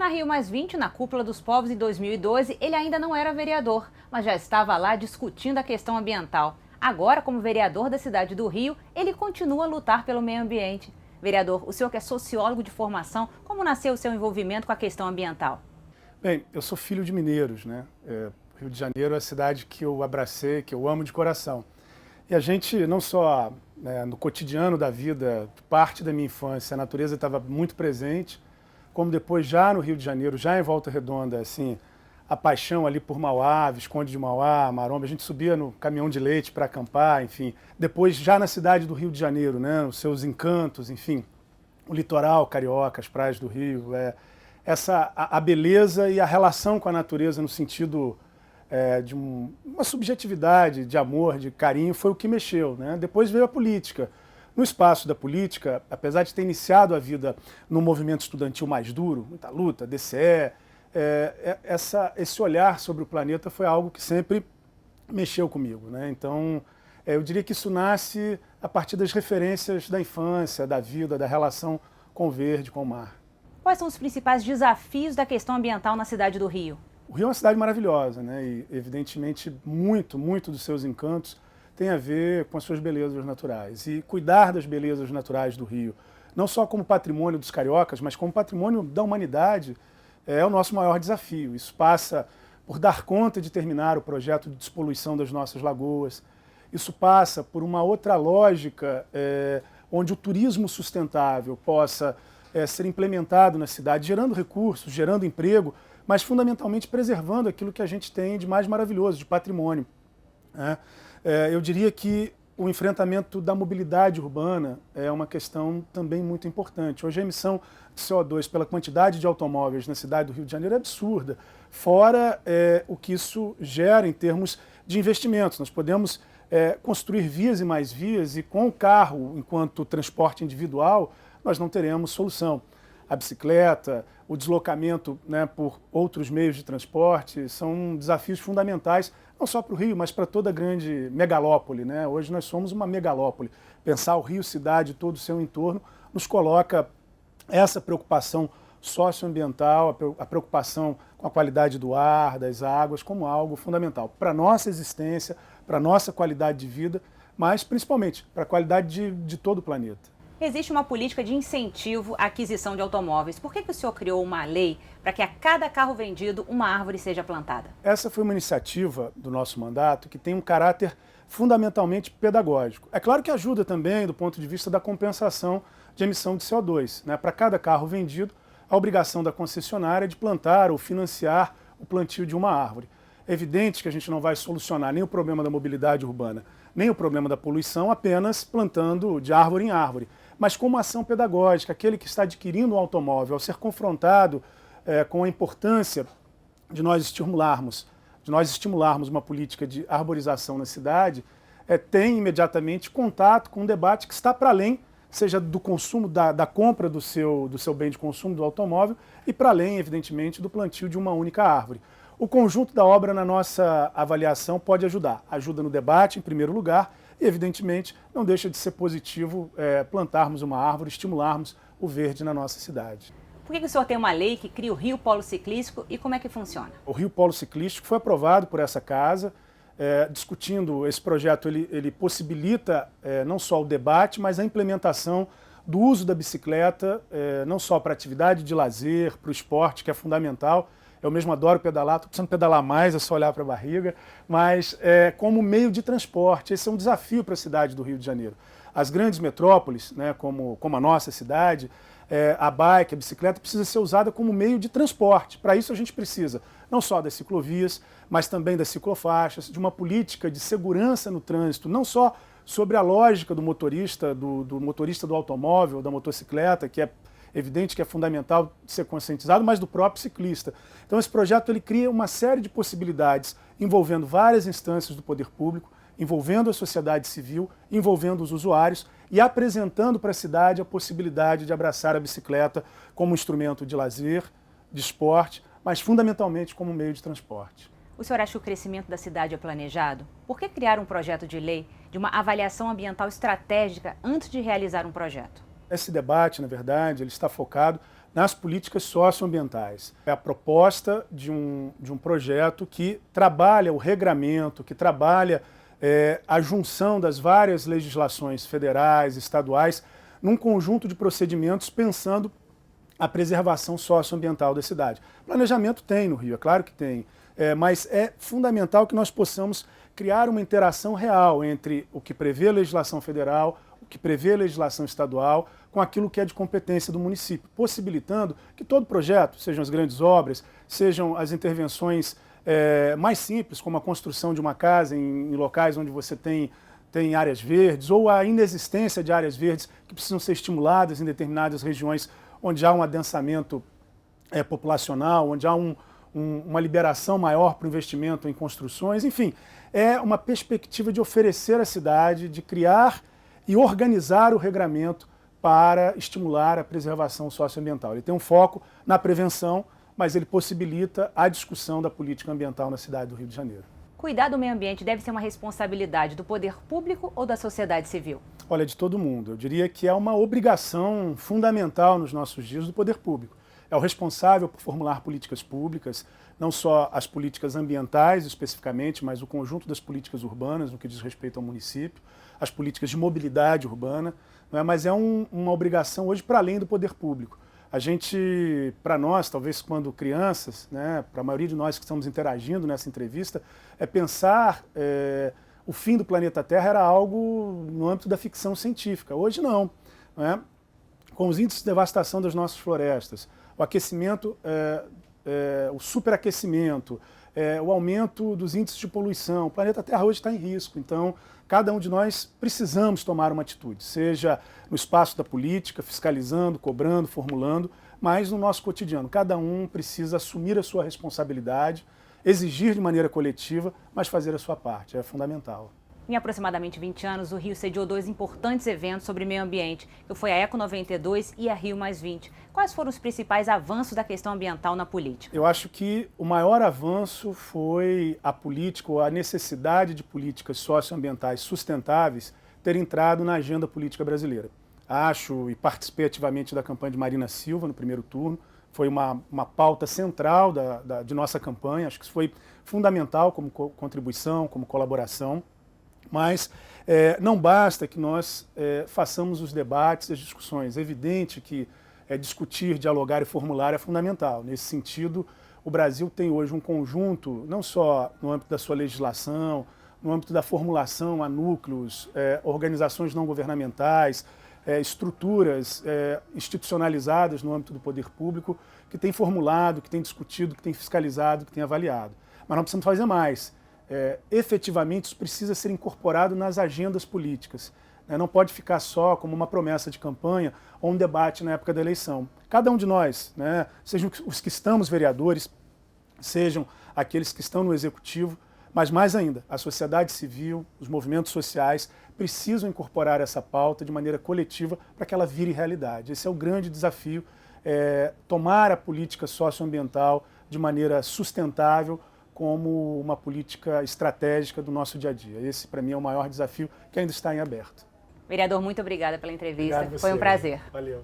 Na Rio+20, na Cúpula dos Povos em 2012, ele ainda não era vereador, mas já estava lá discutindo a questão ambiental. Agora, como vereador da cidade do Rio, ele continua a lutar pelo meio ambiente. Vereador, o senhor que é sociólogo de formação, como nasceu o seu envolvimento com a questão ambiental? Bem, eu sou filho de mineiros, né? Rio de Janeiro é a cidade que eu abracei, que eu amo de coração. E a gente, não só no cotidiano da vida, parte da minha infância, a natureza estava muito presente, como depois já no Rio de Janeiro, já em Volta Redonda, assim, a paixão ali por Mauá, Visconde de Mauá, Maromba, a gente subia no caminhão de leite para acampar, enfim. Depois já na cidade do Rio de Janeiro, né, os seus encantos, enfim, o litoral carioca, as praias do Rio, a beleza e a relação com a natureza no sentido de uma subjetividade, de amor, de carinho, foi o que mexeu, né? Depois veio a política. No espaço da política, apesar de ter iniciado a vida num movimento estudantil mais duro, muita luta, DCE, esse olhar sobre o planeta foi algo que sempre mexeu comigo, né? Então, eu diria que isso nasce a partir das referências da infância, da vida, da relação com o verde, com o mar. Quais são os principais desafios da questão ambiental na cidade do Rio? O Rio é uma cidade maravilhosa, né? E evidentemente muito dos seus encantos tem a ver com as suas belezas naturais. E cuidar das belezas naturais do Rio, não só como patrimônio dos cariocas, mas como patrimônio da humanidade, é o nosso maior desafio. Isso passa por dar conta de terminar o projeto de despoluição das nossas lagoas. Isso passa por uma outra lógica onde o turismo sustentável possa ser implementado na cidade, gerando recursos, gerando emprego, mas fundamentalmente preservando aquilo que a gente tem de mais maravilhoso, de patrimônio, né? Eu diria que o enfrentamento da mobilidade urbana é uma questão também muito importante. Hoje a emissão de CO2 pela quantidade de automóveis na cidade do Rio de Janeiro é absurda, fora o que isso gera em termos de investimentos. Nós podemos construir vias e mais vias, e com o carro, enquanto transporte individual, nós não teremos solução. A bicicleta, o deslocamento, né, por outros meios de transporte são desafios fundamentais, não só para o Rio, mas para toda a grande megalópole, né? Hoje nós somos uma megalópole. Pensar o Rio, cidade, todo o seu entorno, nos coloca essa preocupação socioambiental, a preocupação com a qualidade do ar, das águas, como algo fundamental para a nossa existência, para a nossa qualidade de vida, mas principalmente para a qualidade de todo o planeta. Existe uma política de incentivo à aquisição de automóveis. Por que o senhor criou uma lei para que a cada carro vendido uma árvore seja plantada? Essa foi uma iniciativa do nosso mandato que tem um caráter fundamentalmente pedagógico. É claro que ajuda também do ponto de vista da compensação de emissão de CO2, né? Para cada carro vendido, a obrigação da concessionária é de plantar ou financiar o plantio de uma árvore. É evidente que a gente não vai solucionar nem o problema da mobilidade urbana, nem o problema da poluição apenas plantando de árvore em árvore, mas com uma ação pedagógica. Aquele que está adquirindo um automóvel, ao ser confrontado com a importância de nós estimularmos uma política de arborização na cidade, tem imediatamente contato com um debate que está para além, seja do consumo, da compra do seu bem de consumo, do automóvel, e para além, evidentemente, do plantio de uma única árvore. O conjunto da obra, na nossa avaliação, pode ajudar. Ajuda no debate, em primeiro lugar, e, evidentemente, não deixa de ser positivo plantarmos uma árvore, estimularmos o verde na nossa cidade. Por que o senhor tem uma lei que cria o Rio Polo Ciclístico e como é que funciona? O Rio Polo Ciclístico foi aprovado por essa casa. Discutindo esse projeto, ele possibilita não só o debate, mas a implementação do uso da bicicleta, não só para atividade de lazer, para o esporte, que é fundamental. Eu mesmo adoro pedalar, estou precisando pedalar mais, é só olhar para a barriga, mas como meio de transporte. Esse é um desafio para a cidade do Rio de Janeiro. As grandes metrópoles, né, como a nossa cidade, a bike, a bicicleta precisa ser usada como meio de transporte. Para isso a gente precisa não só das ciclovias, mas também das ciclofaixas, de uma política de segurança no trânsito, não só sobre a lógica do motorista, do motorista do automóvel, da motocicleta, que é evidente que é fundamental ser conscientizado, mas do próprio ciclista. Então esse projeto ele cria uma série de possibilidades envolvendo várias instâncias do poder público, envolvendo a sociedade civil, envolvendo os usuários e apresentando para a cidade a possibilidade de abraçar a bicicleta como instrumento de lazer, de esporte, mas fundamentalmente como meio de transporte. O senhor acha que o crescimento da cidade é planejado? Por que criar um projeto de lei de uma avaliação ambiental estratégica antes de realizar um projeto? Esse debate, na verdade, ele está focado nas políticas socioambientais. É a proposta de um projeto que trabalha o regramento, que trabalha a junção das várias legislações federais, estaduais, num conjunto de procedimentos pensando a preservação socioambiental da cidade. Planejamento tem no Rio, é claro que tem, mas é fundamental que nós possamos criar uma interação real entre o que prevê a legislação federal, o que prevê a legislação estadual, com aquilo que é de competência do município, possibilitando que todo projeto, sejam as grandes obras, sejam as intervenções mais simples, como a construção de uma casa em locais onde você tem áreas verdes, ou a inexistência de áreas verdes que precisam ser estimuladas em determinadas regiões onde há um adensamento populacional, onde há uma liberação maior para o investimento em construções, enfim, é uma perspectiva de oferecer à cidade, de criar e organizar o regramento para estimular a preservação socioambiental. Ele tem um foco na prevenção, mas ele possibilita a discussão da política ambiental na cidade do Rio de Janeiro. Cuidar do meio ambiente deve ser uma responsabilidade do poder público ou da sociedade civil? Olha, de todo mundo. Eu diria que é uma obrigação fundamental nos nossos dias do poder público. É o responsável por formular políticas públicas, não só as políticas ambientais especificamente, mas o conjunto das políticas urbanas, no que diz respeito ao município, as políticas de mobilidade urbana, não é? Mas é uma obrigação hoje para além do poder público. A gente, para nós, talvez quando crianças, né, para a maioria de nós que estamos interagindo nessa entrevista, pensar o fim do planeta Terra era algo no âmbito da ficção científica. Hoje não, né? Com os índices de devastação das nossas florestas, o aquecimento, o superaquecimento, o aumento dos índices de poluição, o planeta Terra hoje está em risco. Então, cada um de nós precisamos tomar uma atitude, seja no espaço da política, fiscalizando, cobrando, formulando, mas no nosso cotidiano. Cada um precisa assumir a sua responsabilidade, exigir de maneira coletiva, mas fazer a sua parte, é fundamental. Em aproximadamente 20 anos, o Rio sediou 2 importantes eventos sobre meio ambiente, que foi a Eco 92 e a Rio +20. Quais foram os principais avanços da questão ambiental na política? Eu acho que o maior avanço foi a política, ou a necessidade de políticas socioambientais sustentáveis ter entrado na agenda política brasileira. Acho, e participei ativamente da campanha de Marina Silva no primeiro turno, foi uma pauta central de nossa campanha, acho que isso foi fundamental como contribuição, como colaboração. Mas não basta que nós façamos os debates, as discussões. É evidente que discutir, dialogar e formular é fundamental. Nesse sentido, o Brasil tem hoje um conjunto, não só no âmbito da sua legislação, no âmbito da formulação a núcleos, organizações não governamentais, estruturas institucionalizadas no âmbito do poder público, que tem formulado, que tem discutido, que tem fiscalizado, que tem avaliado. Mas nós precisamos fazer mais. Efetivamente isso precisa ser incorporado nas agendas políticas. Não pode ficar só como uma promessa de campanha ou um debate na época da eleição. Cada um de nós, sejam os que estamos vereadores, sejam aqueles que estão no executivo, mas mais ainda, a sociedade civil, os movimentos sociais precisam incorporar essa pauta de maneira coletiva para que ela vire realidade. Esse é o grande desafio, tomar a política socioambiental de maneira sustentável, como uma política estratégica do nosso dia a dia. Esse, para mim, é o maior desafio que ainda está em aberto. Vereador, muito obrigada pela entrevista. Obrigado a você. Foi um prazer. Valeu.